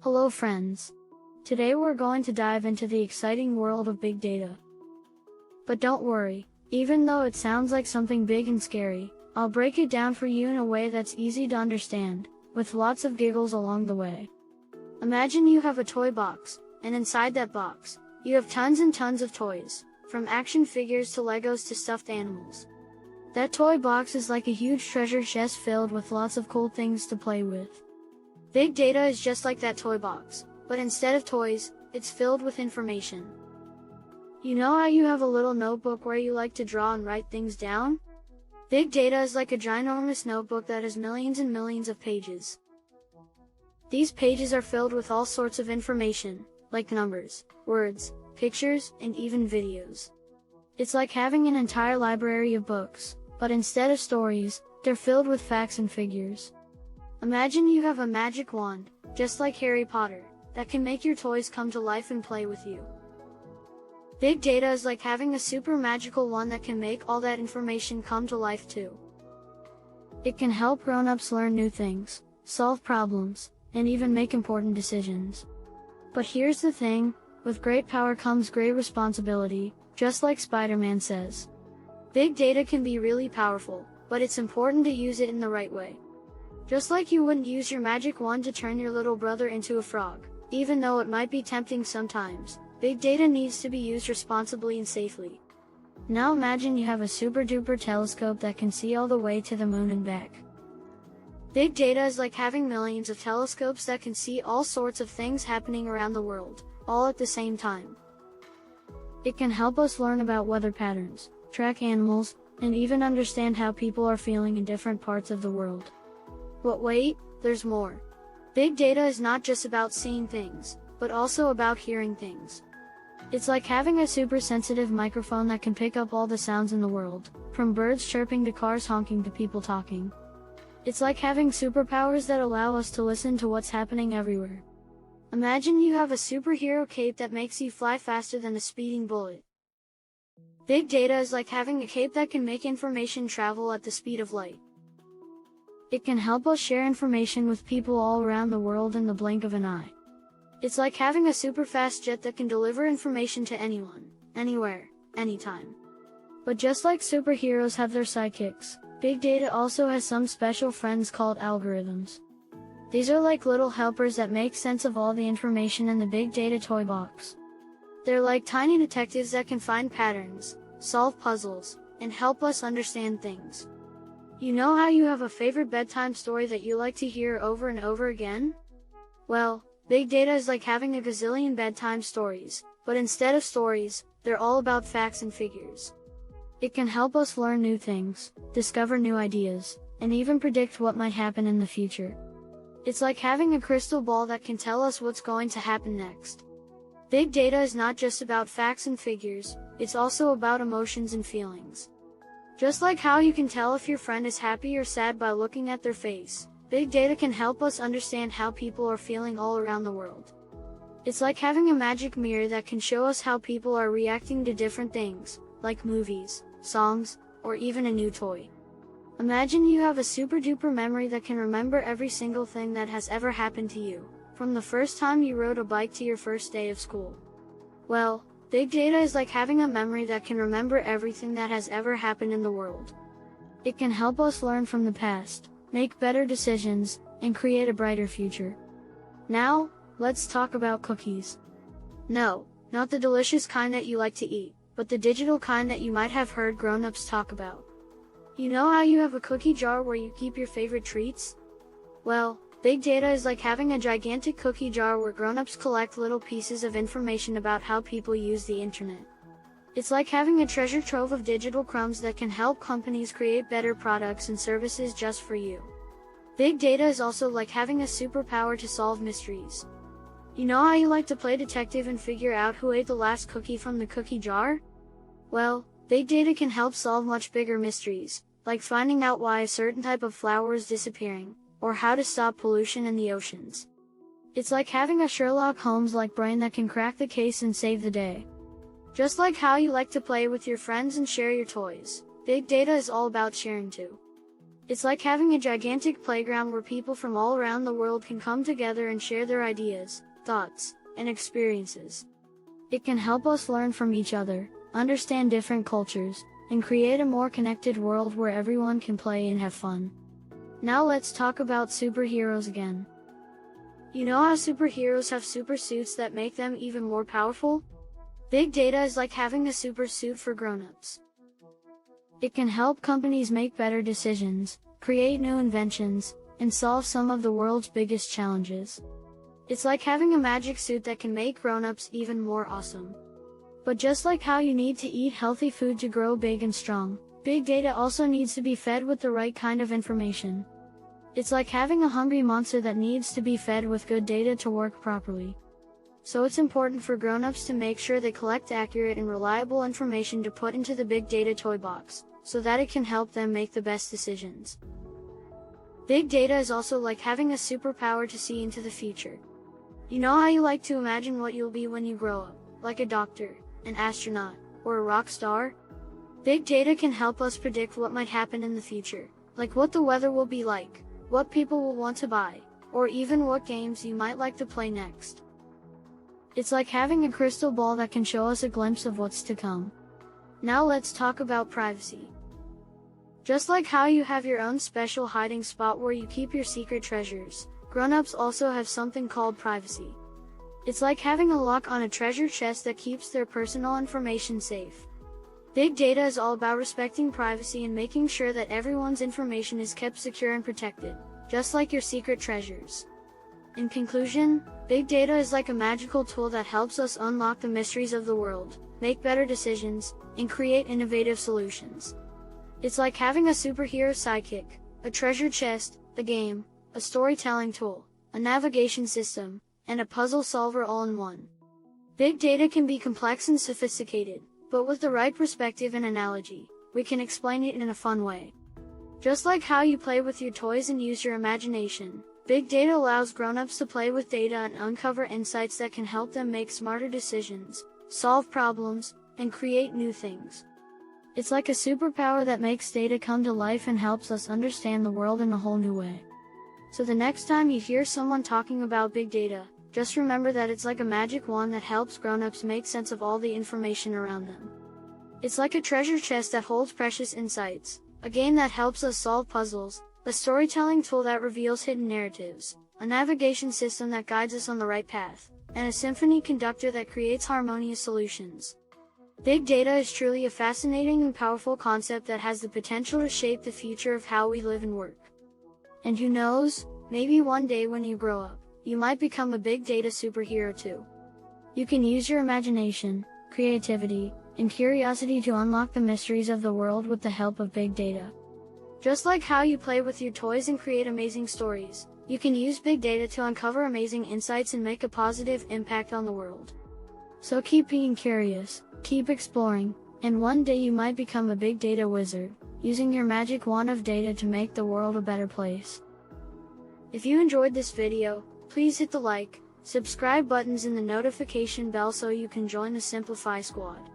Hello friends. Today we're going to dive into the exciting world of big data. But don't worry, even though it sounds like something big and scary, I'll break it down for you in a way that's easy to understand, with lots of giggles along the way. Imagine you have a toy box, and inside that box, you have tons and tons of toys, from action figures to Legos to stuffed animals. That toy box is like a huge treasure chest filled with lots of cool things to play with. Big data is just like that toy box, but instead of toys, it's filled with information. You know how you have a little notebook where you like to draw and write things down? Big data is like a ginormous notebook that has millions and millions of pages. These pages are filled with all sorts of information, like numbers, words, pictures, and even videos. It's like having an entire library of books, but instead of stories, they're filled with facts and figures. Imagine you have a magic wand, just like Harry Potter, that can make your toys come to life and play with you. Big data is like having a super magical wand that can make all that information come to life too. It can help grown-ups learn new things, solve problems, and even make important decisions. But here's the thing, with great power comes great responsibility, just like Spider-Man says. Big data can be really powerful, but it's important to use it in the right way. Just like you wouldn't use your magic wand to turn your little brother into a frog, even though it might be tempting sometimes, big data needs to be used responsibly and safely. Now imagine you have a super duper telescope that can see all the way to the moon and back. Big data is like having millions of telescopes that can see all sorts of things happening around the world, all at the same time. It can help us learn about weather patterns, track animals, and even understand how people are feeling in different parts of the world. But wait, there's more. Big data is not just about seeing things, but also about hearing things. It's like having a super sensitive microphone that can pick up all the sounds in the world, from birds chirping to cars honking to people talking. It's like having superpowers that allow us to listen to what's happening everywhere. Imagine you have a superhero cape that makes you fly faster than a speeding bullet. Big data is like having a cape that can make information travel at the speed of light. It can help us share information with people all around the world in the blink of an eye. It's like having a super fast jet that can deliver information to anyone, anywhere, anytime. But just like superheroes have their sidekicks, big data also has some special friends called algorithms. These are like little helpers that make sense of all the information in the big data toy box. They're like tiny detectives that can find patterns, solve puzzles, and help us understand things. You know how you have a favorite bedtime story that you like to hear over and over again? Well, big data is like having a gazillion bedtime stories, but instead of stories, they're all about facts and figures. It can help us learn new things, discover new ideas, and even predict what might happen in the future. It's like having a crystal ball that can tell us what's going to happen next. Big data is not just about facts and figures, it's also about emotions and feelings. Just like how you can tell if your friend is happy or sad by looking at their face, big data can help us understand how people are feeling all around the world. It's like having a magic mirror that can show us how people are reacting to different things, like movies, songs, or even a new toy. Imagine you have a super duper memory that can remember every single thing that has ever happened to you, from the first time you rode a bike to your first day of school. Well, big data is like having a memory that can remember everything that has ever happened in the world. It can help us learn from the past, make better decisions, and create a brighter future. Now, let's talk about cookies. No, not the delicious kind that you like to eat, but the digital kind that you might have heard grown-ups talk about. You know how you have a cookie jar where you keep your favorite treats? Well, big data is like having a gigantic cookie jar where grown-ups collect little pieces of information about how people use the internet. It's like having a treasure trove of digital crumbs that can help companies create better products and services just for you. Big data is also like having a superpower to solve mysteries. You know how you like to play detective and figure out who ate the last cookie from the cookie jar? Well, big data can help solve much bigger mysteries, like finding out why a certain type of flower is disappearing, or how to stop pollution in the oceans. It's like having a Sherlock Holmes-like brain that can crack the case and save the day. Just like how you like to play with your friends and share your toys, big data is all about sharing too. It's like having a gigantic playground where people from all around the world can come together and share their ideas, thoughts, and experiences. It can help us learn from each other, understand different cultures, and create a more connected world where everyone can play and have fun. Now let's talk about superheroes again. You know how superheroes have super suits that make them even more powerful? Big data is like having a super suit for grown-ups. It can help companies make better decisions, create new inventions, and solve some of the world's biggest challenges. It's like having a magic suit that can make grown-ups even more awesome. But just like how you need to eat healthy food to grow big and strong, big data also needs to be fed with the right kind of information. It's like having a hungry monster that needs to be fed with good data to work properly. So it's important for grown-ups to make sure they collect accurate and reliable information to put into the big data toy box, so that it can help them make the best decisions. Big data is also like having a superpower to see into the future. You know how you like to imagine what you'll be when you grow up, like a doctor, an astronaut, or a rock star? Big data can help us predict what might happen in the future, like what the weather will be like, what people will want to buy, or even what games you might like to play next. It's like having a crystal ball that can show us a glimpse of what's to come. Now let's talk about privacy. Just like how you have your own special hiding spot where you keep your secret treasures, grown-ups also have something called privacy. It's like having a lock on a treasure chest that keeps their personal information safe. Big data is all about respecting privacy and making sure that everyone's information is kept secure and protected, just like your secret treasures. In conclusion, big data is like a magical tool that helps us unlock the mysteries of the world, make better decisions, and create innovative solutions. It's like having a superhero sidekick, a treasure chest, a game, a storytelling tool, a navigation system, and a puzzle solver all in one. Big data can be complex and sophisticated, but with the right perspective and analogy, we can explain it in a fun way. Just like how you play with your toys and use your imagination, big data allows grown-ups to play with data and uncover insights that can help them make smarter decisions, solve problems, and create new things. It's like a superpower that makes data come to life and helps us understand the world in a whole new way. So the next time you hear someone talking about big data, just remember that it's like a magic wand that helps grown-ups make sense of all the information around them. It's like a treasure chest that holds precious insights, a game that helps us solve puzzles, a storytelling tool that reveals hidden narratives, a navigation system that guides us on the right path, and a symphony conductor that creates harmonious solutions. Big data is truly a fascinating and powerful concept that has the potential to shape the future of how we live and work. And who knows, maybe one day when you grow up, you might become a big data superhero too. You can use your imagination, creativity, and curiosity to unlock the mysteries of the world with the help of big data. Just like how you play with your toys and create amazing stories, you can use big data to uncover amazing insights and make a positive impact on the world. So keep being curious, keep exploring, and one day you might become a big data wizard, using your magic wand of data to make the world a better place. If you enjoyed this video, please hit the like, subscribe buttons and the notification bell so you can join the Simplify squad.